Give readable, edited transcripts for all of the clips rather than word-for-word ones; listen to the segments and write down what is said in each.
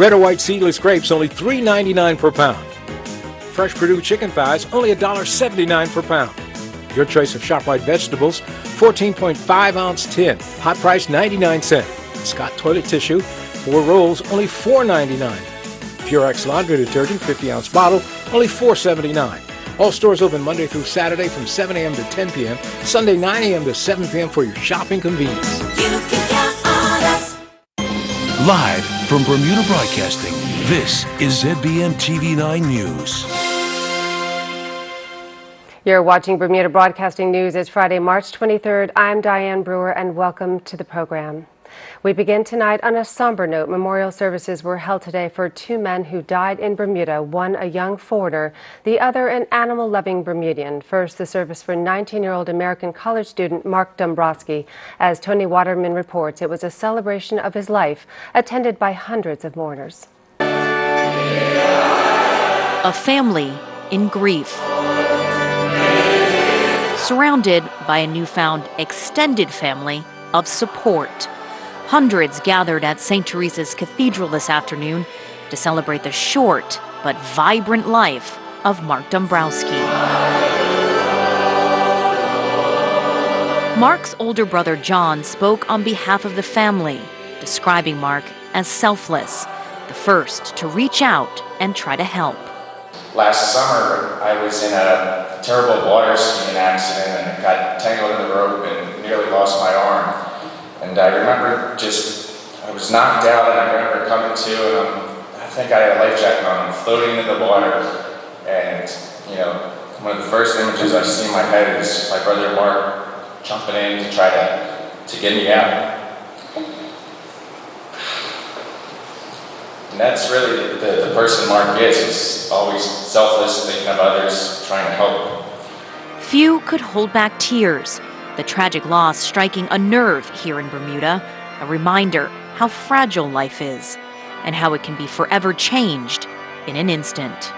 Red or white seedless grapes, only $3.99 per pound. Fresh Purdue chicken thighs, only $1.79 per pound. Your choice of ShopRite vegetables, 14.5-ounce tin, hot price 99 cents. Scott toilet tissue, 4 rolls, only $4.99. Purex laundry detergent, 50-ounce bottle, only $4.79. All stores open Monday through Saturday from 7 a.m. to 10 p.m., Sunday 9 a.m. to 7 p.m. for your shopping convenience. You can count on us. Live from Bermuda Broadcasting, this is ZBM TV9 News. You're watching Bermuda Broadcasting News. It's Friday, March 23rd. I'm Diane Brewer, and welcome to the program. We begin tonight on a somber note. Memorial services were held today for 2 men who died in Bermuda, one a young foreigner, the other an animal-loving Bermudian. First, the service for 19-year-old American college student Mark Dombrowski. As Tony Waterman reports, it was a celebration of his life, attended by hundreds of mourners. A family in grief, surrounded by a newfound extended family of support. Hundreds gathered at St. Teresa's Cathedral this afternoon to celebrate the short but vibrant life of Mark Dombrowski. Mark's older brother John spoke on behalf of the family, describing Mark as selfless, the first to reach out and try to help. Last summer, I was in a terrible water skiing accident and got tangled in the rope and nearly lost my arm. And I remember I was knocked out, and I remember coming to, and I think I had a life jacket on. I'm floating in the water, and one of the first images I see in my head is my brother Mark jumping in to try to get me out. And that's really the person Mark is. He's always selfless, thinking of others, trying to help. Few could hold back tears. The tragic loss striking a nerve here in Bermuda, a reminder how fragile life is and how it can be forever changed in an instant.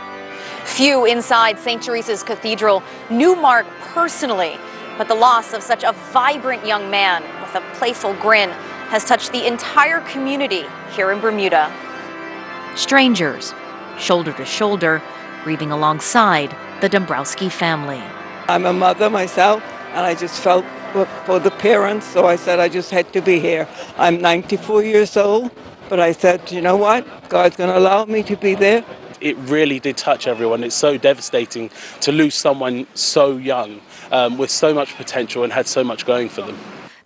Few inside St. Teresa's Cathedral knew Mark personally, but the loss of such a vibrant young man with a playful grin has touched the entire community here in Bermuda. Strangers, shoulder to shoulder, grieving alongside the Dombrowski family. I'm a mother myself, and I just felt for the parents, so I said I just had to be here. I'm 94 years old, but I said, you know what? God's going to allow me to be there. It really did touch everyone. It's so devastating to lose someone so young, with so much potential and had so much going for them.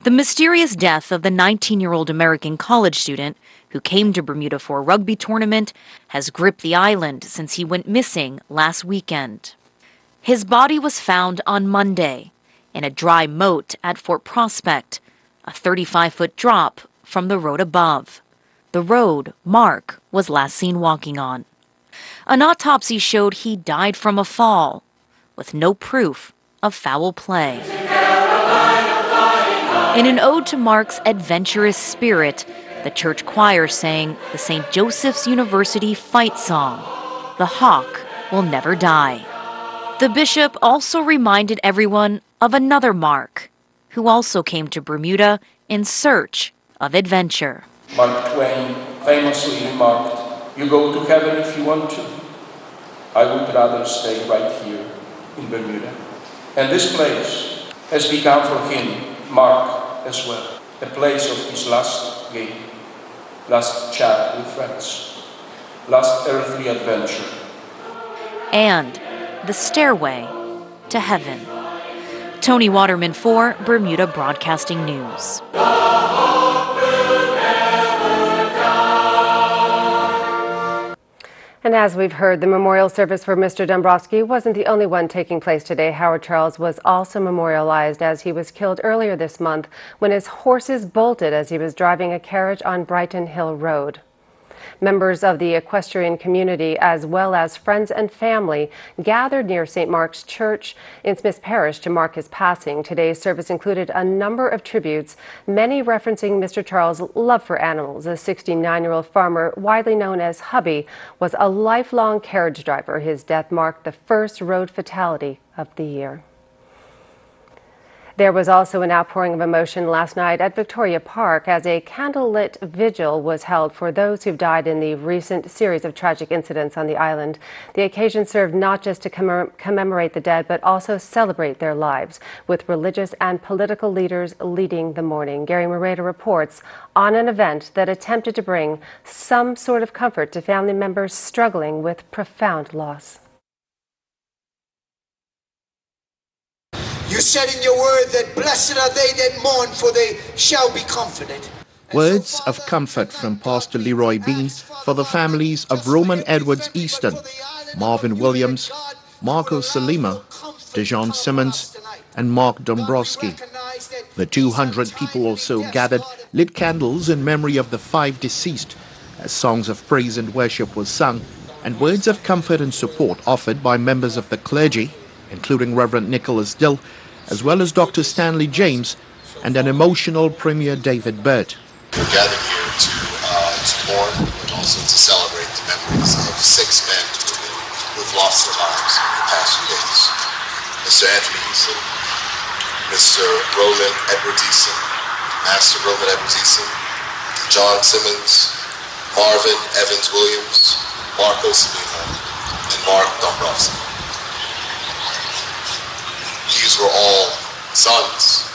The mysterious death of the 19-year-old American college student who came to Bermuda for a rugby tournament has gripped the island since he went missing last weekend. His body was found on Monday in a dry moat at Fort Prospect, a 35-foot drop from the road above, the road Mark was last seen walking on. An autopsy showed he died from a fall, with no proof of foul play. In an ode to Mark's adventurous spirit, the church choir sang the St. Joseph's University fight song, "The Hawk Will Never Die." The bishop also reminded everyone of another Mark, who also came to Bermuda in search of adventure. Mark Twain famously remarked, "You go to heaven if you want to. I would rather stay right here in Bermuda." And this place has become for him, Mark as well, a place of his last game, last chat with friends, last earthly adventure. And the stairway to heaven. Tony Waterman for Bermuda Broadcasting News. And as we've heard, the memorial service for Mr. Dombrowski wasn't the only one taking place today. Howard Charles was also memorialized as he was killed earlier this month when his horses bolted as he was driving a carriage on Brighton Hill Road. Members of the equestrian community, as well as friends and family, gathered near St. Mark's Church in Smith Parish to mark his passing. Today's service included a number of tributes, many referencing Mr. Charles' love for animals. A 69-year-old farmer, widely known as Hubby, was a lifelong carriage driver. His death marked the first road fatality of the year. There was also an outpouring of emotion last night at Victoria Park as a candlelit vigil was held for those who've died in the recent series of tragic incidents on the island. The occasion served not just to commemorate the dead, but also celebrate their lives, with religious and political leaders leading the mourning. Gary Moreta reports on an event that attempted to bring some sort of comfort to family members struggling with profound loss. You said in your word that blessed are they that mourn, for they shall be comforted. Words of comfort from Pastor Leroy Bean for the families of Roman Edwards Easton, Marvin Williams, Marco Salima, Dejon Simmons, and Mark Dombrowski. The 200 people or so gathered lit candles in memory of the 5 deceased as songs of praise and worship were sung and words of comfort and support offered by members of the clergy, including Reverend Nicholas Dill, as well as Dr. Stanley James and an emotional Premier David Burt. We're gathered here to mourn, but also to celebrate the memories of 6 men who've lost their lives in the past few days. Mr. Anthony Easton, Mr. Roland Edwards Easton, Master Roland Edwards Easton, John Simmons, Marvin Evans Williams, Marco Salima, and Mark Dombrowski. These were all sons,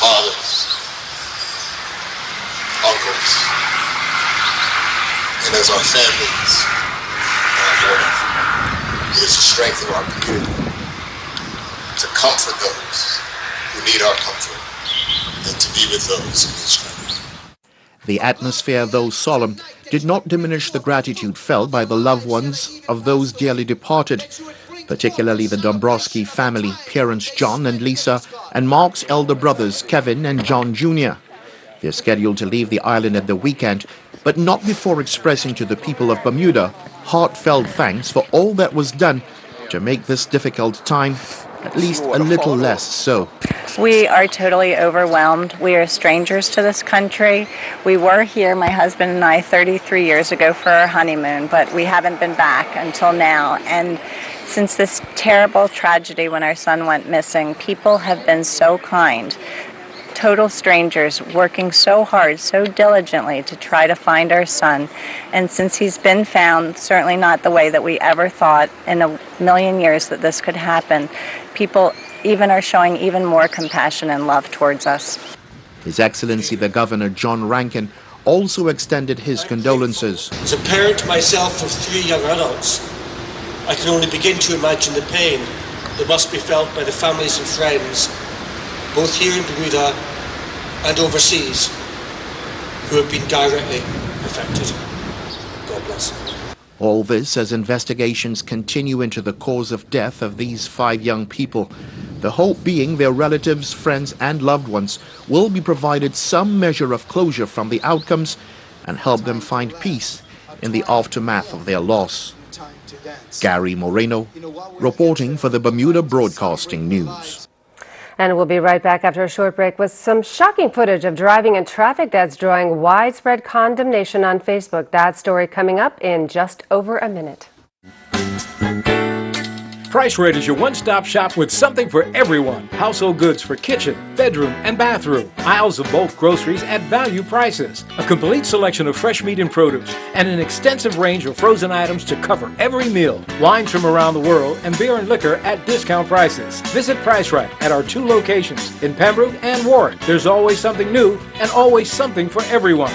fathers, uncles, and as our families it is the strength of our community to comfort those who need our comfort and to be with those who need strength. The atmosphere, though solemn, did not diminish the gratitude felt by the loved ones of those dearly departed, particularly the Dombrowski family, parents John and Lisa, and Mark's elder brothers Kevin and John Jr. They're scheduled to leave the island at the weekend, but not before expressing to the people of Bermuda heartfelt thanks for all that was done to make this difficult time at least a little less so. We are totally overwhelmed. We are strangers to this country. We were here, my husband and I, 33 years ago for our honeymoon, but we haven't been back until now. And since this terrible tragedy when our son went missing, people have been so kind. Total strangers working so hard, so diligently to try to find our son. And since he's been found, certainly not the way that we ever thought in a million years that this could happen, people even are showing even more compassion and love towards us. His Excellency the Governor John Rankin also extended his condolences. As a parent myself of 3 young adults, I can only begin to imagine the pain that must be felt by the families and friends, both here in Bermuda and overseas, who have been directly affected. God bless. All this as investigations continue into the cause of death of these 5 young people. The hope being their relatives, friends and loved ones will be provided some measure of closure from the outcomes and help them find peace in the aftermath of their loss. Gary Moreno, reporting for the Bermuda Broadcasting News. And we'll be right back after a short break with some shocking footage of driving in traffic that's drawing widespread condemnation on Facebook. That story coming up in just over a minute. Price Rate is your one-stop shop with something for everyone. Household goods for kitchen, bedroom, and bathroom. Aisles of bulk groceries at value prices. A complete selection of fresh meat and produce. And an extensive range of frozen items to cover every meal. Wines from around the world and beer and liquor at discount prices. Visit Price Right at our 2 locations in Pembroke and Warren. There's always something new and always something for everyone.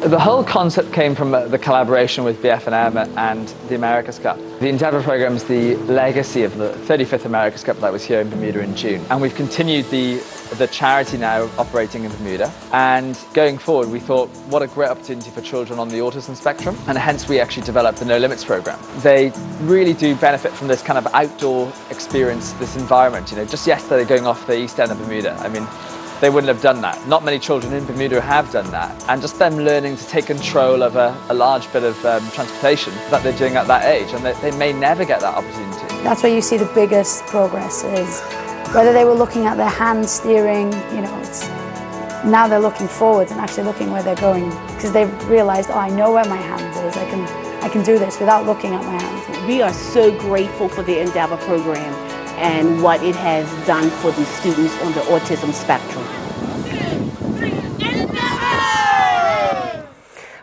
The whole concept came from the collaboration with BF&M and the America's Cup. The Endeavour program is the legacy of the 35th America's Cup that was here in Bermuda in June. And we've continued the charity now operating in Bermuda. And going forward, we thought, what a great opportunity for children on the autism spectrum. And hence we actually developed the No Limits program. They really do benefit from this kind of outdoor experience, this environment. You know, just yesterday going off the east end of Bermuda, I mean, they wouldn't have done that. Not many children in Bermuda have done that. And just them learning to take control of a large bit of transportation that they're doing at that age, and they may never get that opportunity. That's where you see the biggest progress is whether they were looking at their hand steering, you know, now they're looking forwards and actually looking where they're going, because they've realized, oh, I know where my hands is. I can do this without looking at my hands. We are so grateful for the Endeavour program and what it has done for the students on the autism spectrum.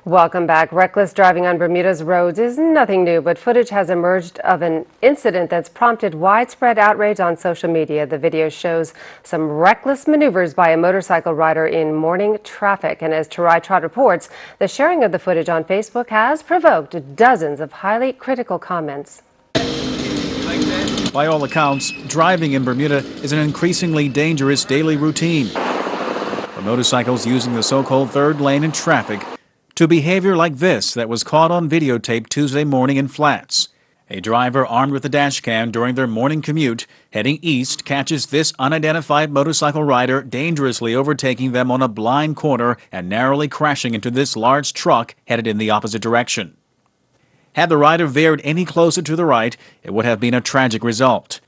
Welcome back. Reckless driving on Bermuda's roads is nothing new, but footage has emerged of an incident that's prompted widespread outrage on social media. The video shows some reckless maneuvers by a motorcycle rider in morning traffic. And as Tarai Trot reports, the sharing of the footage on Facebook has provoked dozens of highly critical comments. By all accounts, driving in Bermuda is an increasingly dangerous daily routine. For motorcycles using the so-called third lane in traffic, to behavior like this that was caught on videotape Tuesday morning in Flats. A driver armed with a dash cam during their morning commute heading east catches this unidentified motorcycle rider dangerously overtaking them on a blind corner and narrowly crashing into this large truck headed in the opposite direction. Had the rider veered any closer to the right, it would have been a tragic result.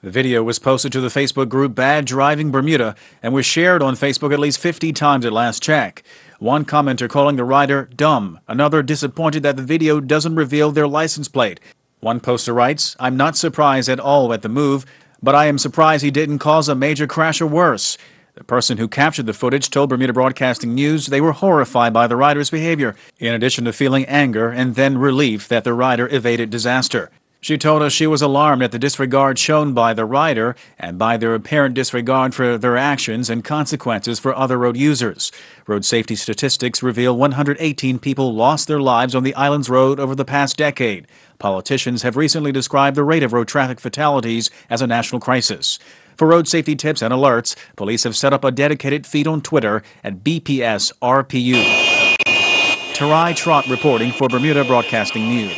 The video was posted to the Facebook group Bad Driving Bermuda and was shared on Facebook at least 50 times at last check. One commenter calling the rider dumb, another disappointed that the video doesn't reveal their license plate. One poster writes, "I'm not surprised at all at the move, but I am surprised he didn't cause a major crash or worse." The person who captured the footage told Bermuda Broadcasting News they were horrified by the rider's behavior, in addition to feeling anger and then relief that the rider evaded disaster. She told us she was alarmed at the disregard shown by the rider and by their apparent disregard for their actions and consequences for other road users. Road safety statistics reveal 118 people lost their lives on the island's road over the past decade. Politicians have recently described the rate of road traffic fatalities as a national crisis. For road safety tips and alerts, police have set up a dedicated feed on Twitter at BPS-RPU. Tarai Trot reporting for Bermuda Broadcasting News.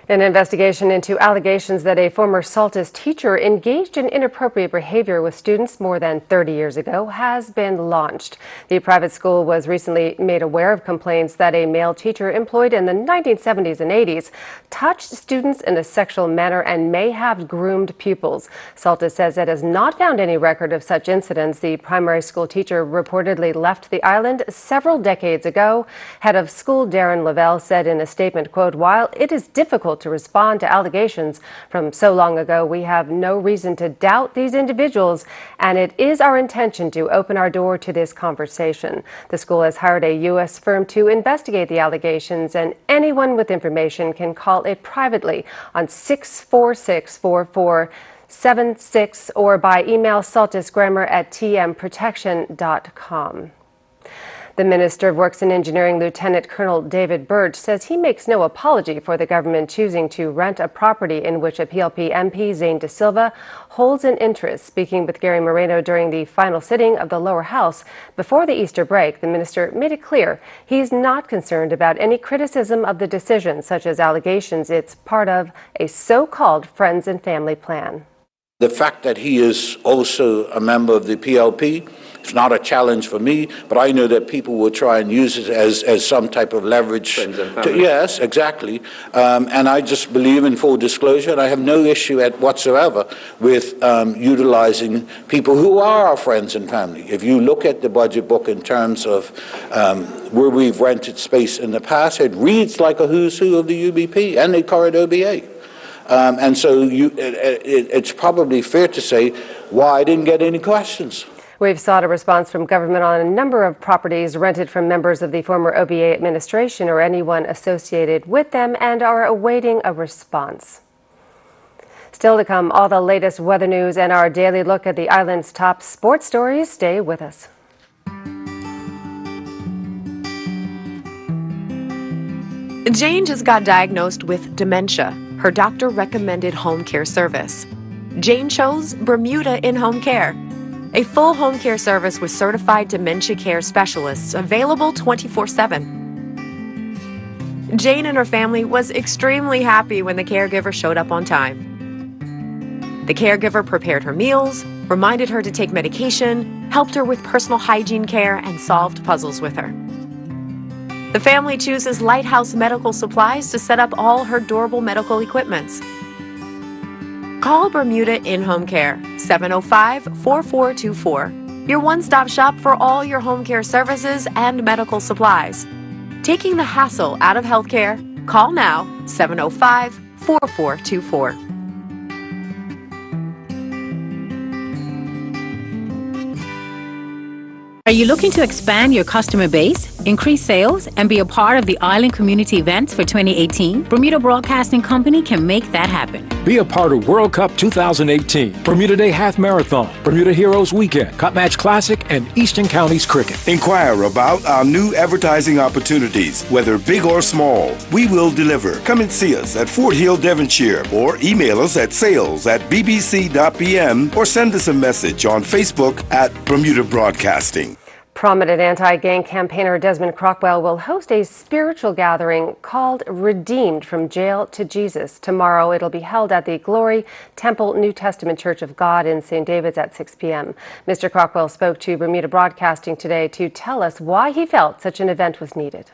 An investigation into allegations that a former Saltus teacher engaged in inappropriate behavior with students more than 30 years ago has been launched. The private school was recently made aware of complaints that a male teacher employed in the 1970s and 80s touched students in a sexual manner and may have groomed pupils. Saltus says it has not found any record of such incidents. The primary school teacher reportedly left the island several decades ago. Head of school Darren Lavelle said in a statement, quote, "While it is difficult to respond to allegations from so long ago, we have no reason to doubt these individuals, and it is our intention to open our door to this conversation." The school has hired a U.S. firm to investigate the allegations, and anyone with information can call it privately on 646-4476 or by email saltusgrammar@tmprotection.com. The Minister of Works and Engineering, Lieutenant Colonel David Birch, says he makes no apology for the government choosing to rent a property in which a PLP MP, Zane De Silva, holds an interest. Speaking with Gary Moreno during the final sitting of the lower house before the Easter break, the minister made it clear he's not concerned about any criticism of the decision, such as allegations it's part of a so-called friends and family plan. The fact that he is also a member of the PLP, it's not a challenge for me, but I know that people will try and use it as some type of leverage. Yes, exactly. And I just believe in full disclosure, and I have no issue whatsoever with utilizing people who are our friends and family. If you look at the budget book in terms of where we've rented space in the past, it reads like a who's who of the UBP and the current OBA. And so it's probably fair to say why I didn't get any questions. We've sought a response from government on a number of properties rented from members of the former OBA administration or anyone associated with them and are awaiting a response. Still to come, all the latest weather news and our daily look at the island's top sports stories. Stay with us. Jane just got diagnosed with dementia. Her doctor recommended home care service. Jane chose Bermuda in-home care, a full home care service with certified dementia care specialists available 24/7. Jane and her family was extremely happy when the caregiver showed up on time. The caregiver prepared her meals, reminded her to take medication, helped her with personal hygiene care, and solved puzzles with her. The family chooses Lighthouse Medical Supplies to set up all her durable medical equipments. Call Bermuda in-home care, 705-4424. your one-stop shop for all your home care services and medical supplies. Taking the hassle out of healthcare, call now 705-4424. Are you looking to expand your customer base, increase sales, and be a part of the Island Community Events for 2018? Bermuda Broadcasting Company can make that happen. Be a part of World Cup 2018, Bermuda Day Half Marathon, Bermuda Heroes Weekend, Cup Match Classic, and Eastern Counties Cricket. Inquire about our new advertising opportunities, whether big or small. We will deliver. Come and see us at Fort Hill, Devonshire, or email us at sales@bbc.pm or send us a message on Facebook at Bermuda Broadcasting. Prominent anti-gang campaigner Desmond Crockwell will host a spiritual gathering called Redeemed from Jail to Jesus. Tomorrow it'll be held at the Glory Temple New Testament Church of God in St. David's at 6 p.m. Mr. Crockwell spoke to Bermuda Broadcasting today to tell us why he felt such an event was needed.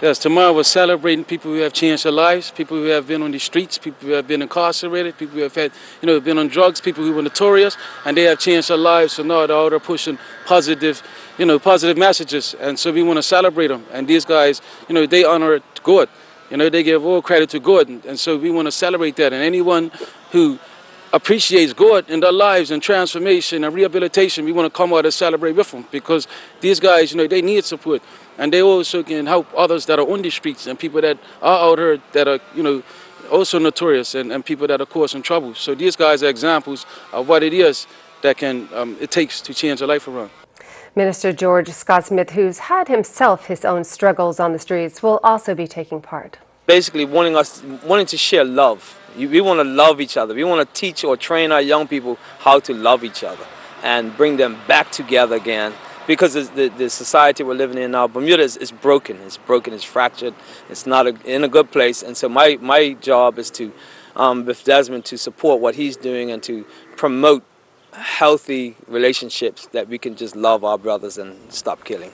Yes, tomorrow we're celebrating people who have changed their lives, people who have been on the streets, people who have been incarcerated, people who have had, been on drugs, people who were notorious, and they have changed their lives. So now they're pushing positive messages, and so we want to celebrate them. And these guys, they honor God. They give all credit to God, and so we want to celebrate that. And anyone who appreciates God in their lives and transformation and rehabilitation, we want to come out and celebrate with them, because these guys, they need support. And they also can help others that are on the streets and people that are out here that are, also notorious and people that are causing trouble. So these guys are examples of what it is that it takes to change a life around. Minister George Scott Smith, who's had himself his own struggles on the streets, will also be taking part. Basically wanting to share love. We want to love each other. We want to teach or train our young people how to love each other and bring them back together again. Because the society we're living in now, Bermuda is broken. It's broken, it's fractured, it's not in a good place. And so my job is to, with Desmond, to support what he's doing and to promote healthy relationships that we can just love our brothers and stop killing.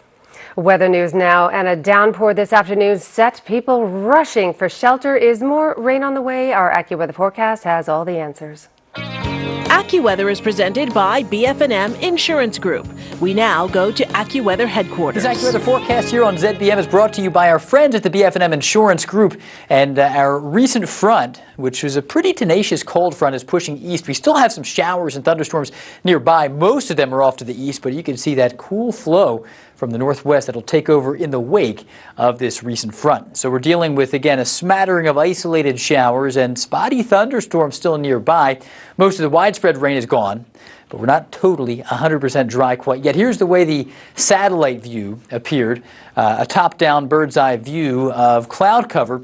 Weather news now, and a downpour this afternoon set people rushing for shelter. Is more rain on the way? Our Accuweather forecast has all the answers. Accuweather is presented by BF&M Insurance Group. We now go to Accuweather headquarters. This Accuweather forecast here on ZBM is brought to you by our friends at the BF&M Insurance Group. And our recent front, which was a pretty tenacious cold front, is pushing east. We still have some showers and thunderstorms nearby. Most of them are off to the east, but you can see that cool flow from the northwest that'll take over in the wake of this recent front. So we're dealing with, again, a smattering of isolated showers and spotty thunderstorms still nearby. Most of the widespread rain is gone, but we're not totally 100% dry quite yet. Here's the way the satellite view appeared, a top-down bird's-eye view of cloud cover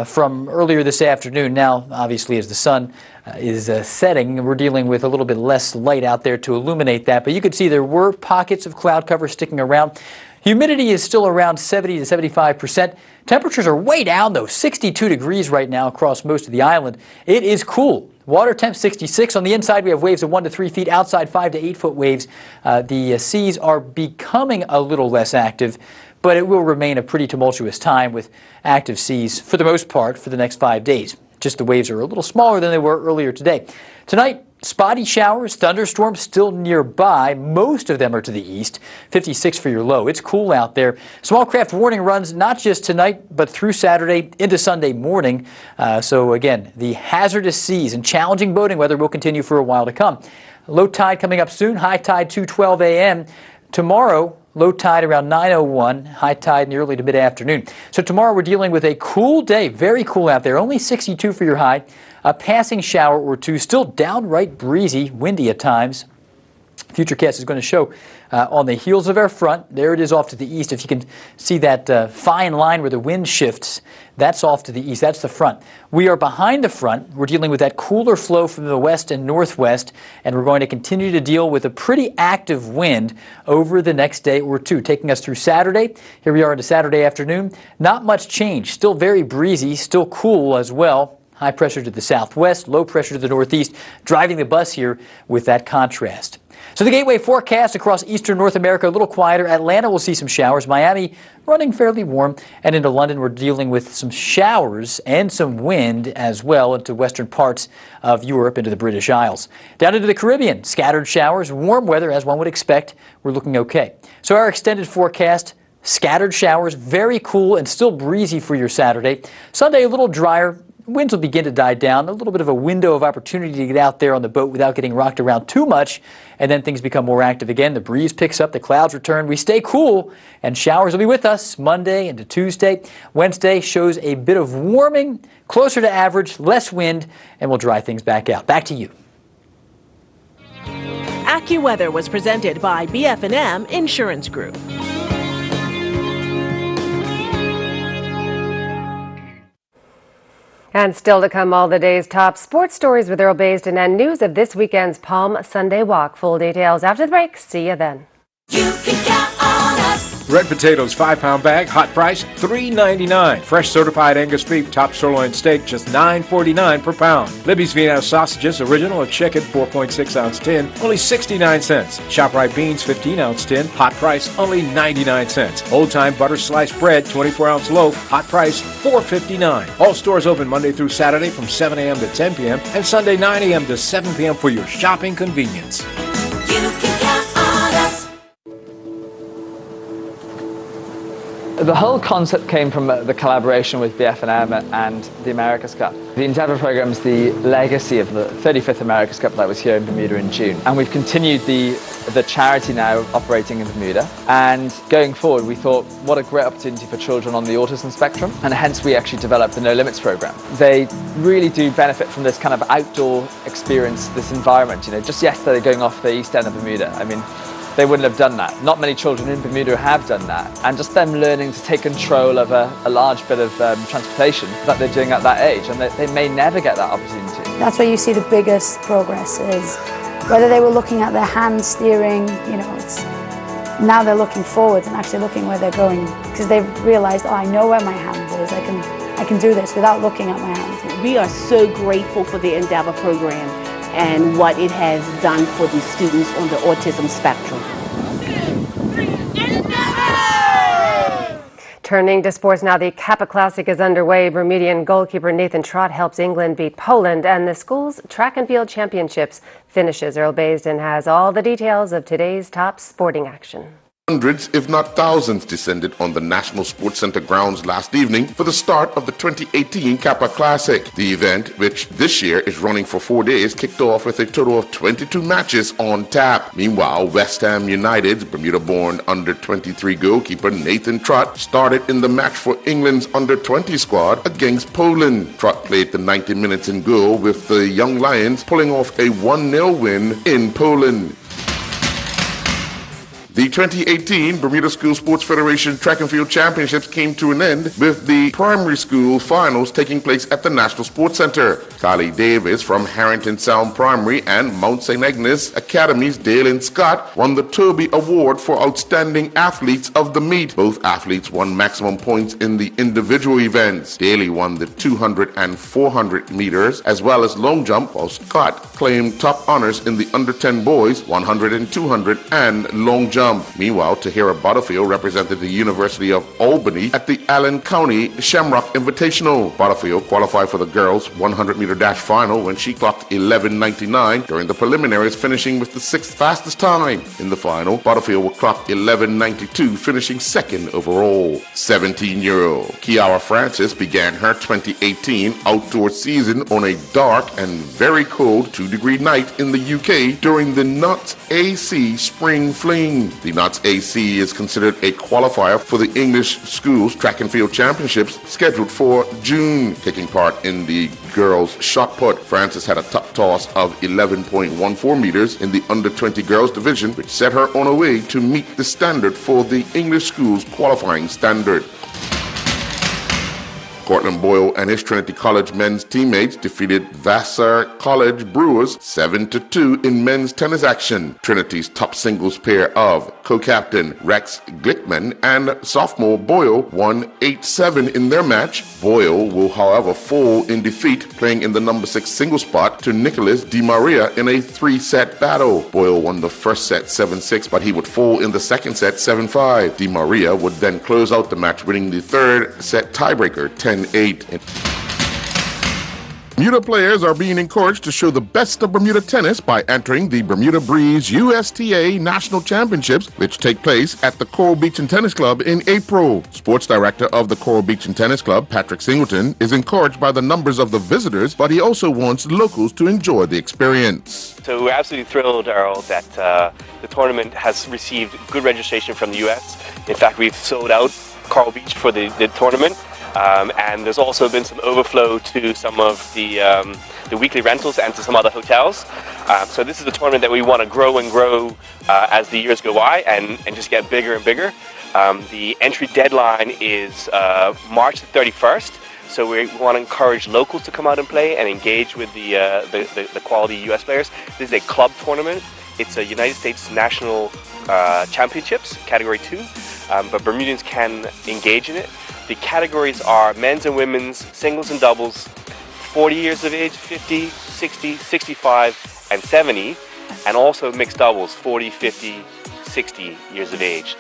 from earlier this afternoon. Now, obviously, as the sun is setting, we're dealing with a little bit less light out there to illuminate that, but you could see there were pockets of cloud cover sticking around. Humidity is still around 70 to 75%. Temperatures are way down, though, 62 degrees right now across most of the island. It is cool. Water temp 66. On the inside, we have waves of 1 to 3 feet. Outside, 5 to 8 foot waves. The seas are becoming a little less active, but it will remain a pretty tumultuous time with active seas for the most part for the next 5 days. Just the waves are a little smaller than they were earlier today. Tonight, spotty showers, thunderstorms still nearby. Most of them are to the east. 56 for your low. It's cool out there. Small craft warning runs not just tonight, but through Saturday into Sunday morning. So again, the hazardous seas and challenging boating weather will continue for a while to come. Low tide coming up soon. High tide 2:12 a.m. Tomorrow, low tide around 9:01, high tide in the early to mid-afternoon. So tomorrow we're dealing with a cool day, very cool out there, only 62 for your high. A passing shower or two, still downright breezy, windy at times. Futurecast is going to show on the heels of our front. There it is off to the east. If you can see that fine line where the wind shifts, that's off to the east. That's the front. We are behind the front. We're dealing with that cooler flow from the west and northwest, and we're going to continue to deal with a pretty active wind over the next day or two, taking us through Saturday. Here we are into Saturday afternoon. Not much change. Still very breezy, still cool as well. High pressure to the southwest, low pressure to the northeast, driving the bus here with that contrast. So the gateway forecast across eastern North America, a little quieter. Atlanta will see some showers. Miami running fairly warm. And into London, we're dealing with some showers and some wind as well into western parts of Europe, into the British Isles. Down into the Caribbean, scattered showers, warm weather as one would expect. We're looking okay. So our extended forecast, scattered showers, very cool and still breezy for your Saturday. Sunday, a little drier. Winds will begin to die down, a little bit of a window of opportunity to get out there on the boat without getting rocked around too much, and then things become more active again. The breeze picks up, the clouds return, we stay cool, and showers will be with us Monday into Tuesday. Wednesday shows a bit of warming, closer to average, less wind, and we'll dry things back out. Back to you. Accuweather was presented by BF&M Insurance Group. And still to come, all the day's top sports stories with Earl Baisden and news of this weekend's Palm Sunday Walk. Full details after the break. See you then. You can count on us. Red potatoes, 5-pound bag, hot price, $3.99. Fresh certified Angus beef, top sirloin steak, just $9.49 per pound. Libby's Vienna sausages, original or chicken, 4.6-ounce tin, only 69 cents. ShopRite beans, 15-ounce tin, hot price, only 99 cents. Old Time butter sliced bread, 24-ounce loaf, hot price, $4.59. All stores open Monday through Saturday from 7 a.m. to 10 p.m. and Sunday 9 a.m. to 7 p.m. for your shopping convenience. You can count on us. The whole concept came from the collaboration with BF&M and the America's Cup. The Endeavour program is the legacy of the 35th America's Cup that was here in Bermuda in June. And we've continued the charity now operating in Bermuda. And going forward, we thought, what a great opportunity for children on the autism spectrum. And hence we actually developed the No Limits program. They really do benefit from this kind of outdoor experience, this environment. You know, just yesterday going off the east end of Bermuda, I mean, they wouldn't have done that. Not many children in Bermuda have done that. And just them learning to take control of a large bit of transportation that they're doing at that age, and they may never get that opportunity. That's where you see the biggest progress is whether they were looking at their hand steering, you know, it's now they're looking forwards and actually looking where they're going because they've realized, oh, I know where my hand is. I can do this without looking at my hand. We are so grateful for the Endeavour program and what it has done for the students on the autism spectrum. Turning to sports now, the Kappa Classic is underway. Bermudian goalkeeper Nathan Trott helps England beat Poland, and the school's track and field championships finishes. Earl Baisden has all the details of today's top sporting action. Hundreds, if not thousands, descended on the National Sports Center grounds last evening for the start of the 2018 Kappa Classic. The event, which this year is running for 4 days, kicked off with a total of 22 matches on tap. Meanwhile, West Ham United's Bermuda-born under-23 goalkeeper Nathan Trott started in the match for England's under-20 squad against Poland. Trott played the 90 minutes in goal, with the Young Lions pulling off a 1-0 win in Poland. The 2018 Bermuda School Sports Federation Track and Field Championships came to an end with the primary school finals taking place at the National Sports Center. Kylie Davis from Harrington Sound Primary and Mount St. Agnes Academy's Dalen Scott won the Toby Award for Outstanding Athletes of the meet. Both athletes won maximum points in the individual events. Daly won the 200 and 400 meters as well as long jump, while Scott claimed top honors in the under 10 boys 100 and 200 and long jump. Meanwhile, Tahira Butterfield represented the University of Albany at the Allen County Shamrock Invitational. Butterfield qualified for the girls' 100-meter dash final when she clocked 11:99 during the preliminaries, finishing with the 6th fastest time. In the final, Butterfield will clock 11:92, finishing 2nd overall. 17-year-old Kiara Francis began her 2018 outdoor season on a dark and very cold 2-degree night in the UK during the Knots AC Spring Fling. The Knots AC is considered a qualifier for the English Schools Track and Field Championships scheduled for June. Taking part in the girls' shot put, Francis had a top toss of 11.14 meters in the under-20 girls division, which set her on her way to meet the standard for the English Schools qualifying standard. Cortland Boyle and his Trinity College men's teammates defeated Vassar College Brewers 7-2 in men's tennis action. Trinity's top singles pair of co-captain Rex Glickman and sophomore Boyle won 8-7 in their match. Boyle will, however, fall in defeat, playing in the number 6 single spot to Nicholas Di Maria in a 3-set battle. Boyle won the first set 7-6, but he would fall in the second set 7-5. Di Maria would then close out the match, winning the third set tiebreaker 10-8. Bermuda players are being encouraged to show the best of Bermuda tennis by entering the Bermuda Breeze USTA National Championships, which take place at the Coral Beach and Tennis Club in April. Sports director of the Coral Beach and Tennis Club, Patrick Singleton, is encouraged by the numbers of the visitors, but he also wants locals to enjoy the experience. So we're absolutely thrilled, Earl, that the tournament has received good registration from the U.S. In fact, we've sold out Coral Beach for the tournament. And there's also been some overflow to some of the weekly rentals and to some other hotels. So this is a tournament that we want to grow and grow as the years go by and just get bigger and bigger. The entry deadline is March the 31st. So we want to encourage locals to come out and play and engage with the quality U.S. players. This is a club tournament. It's a United States National Championships, Category 2, but Bermudians can engage in it. The categories are men's and women's, singles and doubles, 40 years of age, 50, 60, 65, and 70, and also mixed doubles, 40, 50, 60 years of age.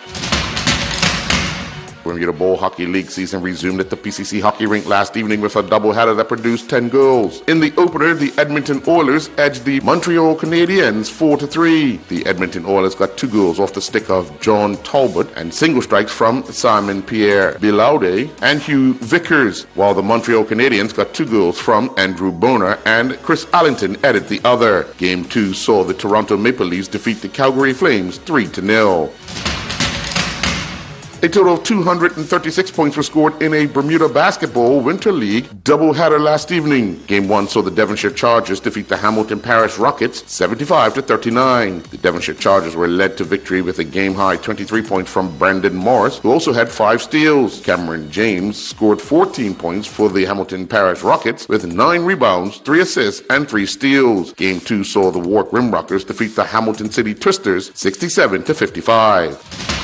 Bermuda Bowl Hockey League season resumed at the PCC hockey rink last evening with a doubleheader that produced 10 goals. In the opener, the Edmonton Oilers edged the Montreal Canadiens 4-3. The Edmonton Oilers got 2 goals off the stick of John Talbot and single strikes from Simon Pierre Bilaude and Hugh Vickers, while the Montreal Canadiens got 2 goals from Andrew Boner and Chris Allington added the other. Game 2 saw the Toronto Maple Leafs defeat the Calgary Flames 3-0. A total of 236 points were scored in a Bermuda Basketball Winter League doubleheader last evening. Game 1 saw the Devonshire Chargers defeat the Hamilton Parish Rockets 75-39. The Devonshire Chargers were led to victory with a game-high 23 points from Brandon Morris, who also had 5 steals. Cameron James scored 14 points for the Hamilton Parish Rockets with 9 rebounds, 3 assists, and 3 steals. Game 2 saw the Warwick Rimrockers defeat the Hamilton City Twisters 67-55.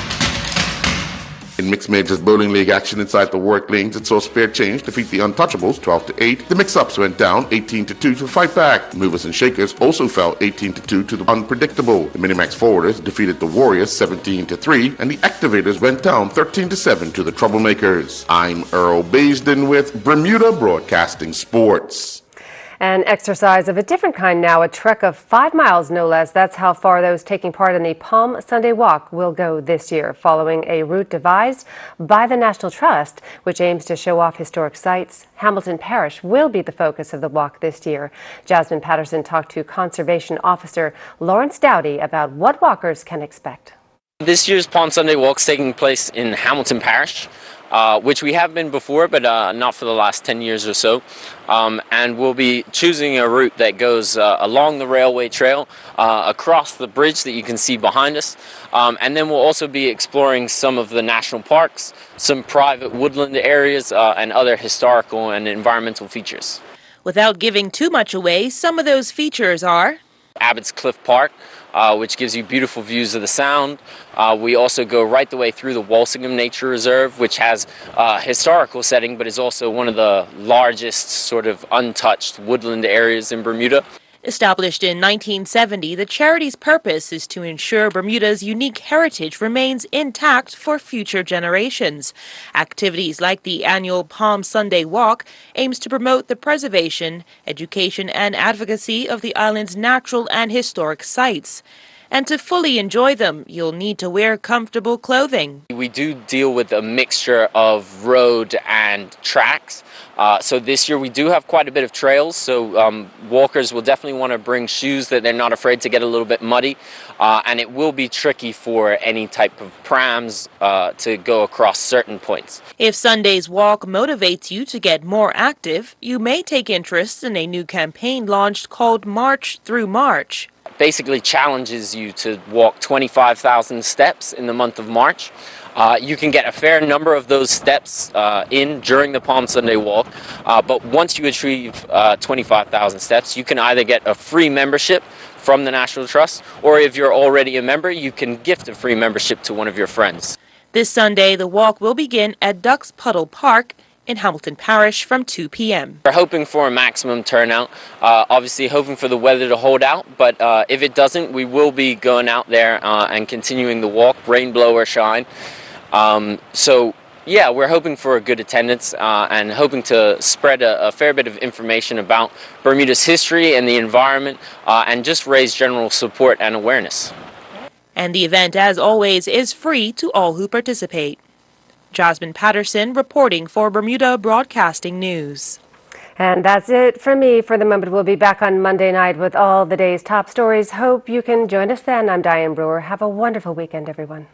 In Mixed Majors Bowling League action inside the Warwick Lanes, it saw Spare Change defeat the Untouchables 12-8. The Mix-Ups went down 18-2 to Fight Back. The Movers and Shakers also fell 18-2 to the Unpredictable. The Minimax Forwarders defeated the Warriors 17-3, and the Activators went down 13-7 to the Troublemakers. I'm Earl Baisden with Bermuda Broadcasting Sports. An exercise of a different kind now, a trek of 5 miles no less. That's how far those taking part in the Palm Sunday Walk will go this year, following a route devised by the National Trust, which aims to show off historic sites. Hamilton Parish will be the focus of the walk this year. Jasmine Patterson talked to Conservation Officer Lawrence Dowdy about what walkers can expect. This year's Palm Sunday Walk is taking place in Hamilton Parish, which we have been before, but not for the last 10 years or so. And we'll be choosing a route that goes along the railway trail, across the bridge that you can see behind us. And then we'll also be exploring some of the national parks, some private woodland areas, and other historical and environmental features. Without giving too much away, some of those features are Abbott's Cliff Park, which gives you beautiful views of the Sound. We also go right the way through the Walsingham Nature Reserve, which has a historical setting, but is also one of the largest sort of untouched woodland areas in Bermuda. Established in 1970, the charity's purpose is to ensure Bermuda's unique heritage remains intact for future generations. Activities like the annual Palm Sunday Walk aims to promote the preservation, education, and advocacy of the island's natural and historic sites. And to fully enjoy them, you'll need to wear comfortable clothing. We do deal with a mixture of road and tracks. So this year we do have quite a bit of trails, so walkers will definitely want to bring shoes that they're not afraid to get a little bit muddy. And it will be tricky for any type of prams to go across certain points. If Sunday's walk motivates you to get more active, you may take interest in a new campaign launched called March Through March. Basically challenges you to walk 25,000 steps in the month of March. You can get a fair number of those steps in during the Palm Sunday walk, but once you achieve 25,000 steps, you can either get a free membership from the National Trust, or if you're already a member, you can gift a free membership to one of your friends. This Sunday, the walk will begin at Ducks Puddle Park in Hamilton Parish from 2 p.m. We're hoping for a maximum turnout, obviously hoping for the weather to hold out, but if it doesn't, we will be going out there and continuing the walk, rain, blow or shine. So yeah, we're hoping for a good attendance and hoping to spread a fair bit of information about Bermuda's history and the environment and just raise general support and awareness. And the event, as always, is free to all who participate. Jasmine Patterson reporting for Bermuda Broadcasting News. And that's it from me for the moment. We'll be back on Monday night with all the day's top stories. Hope you can join us then. I'm Diane Brewer. Have a wonderful weekend, everyone.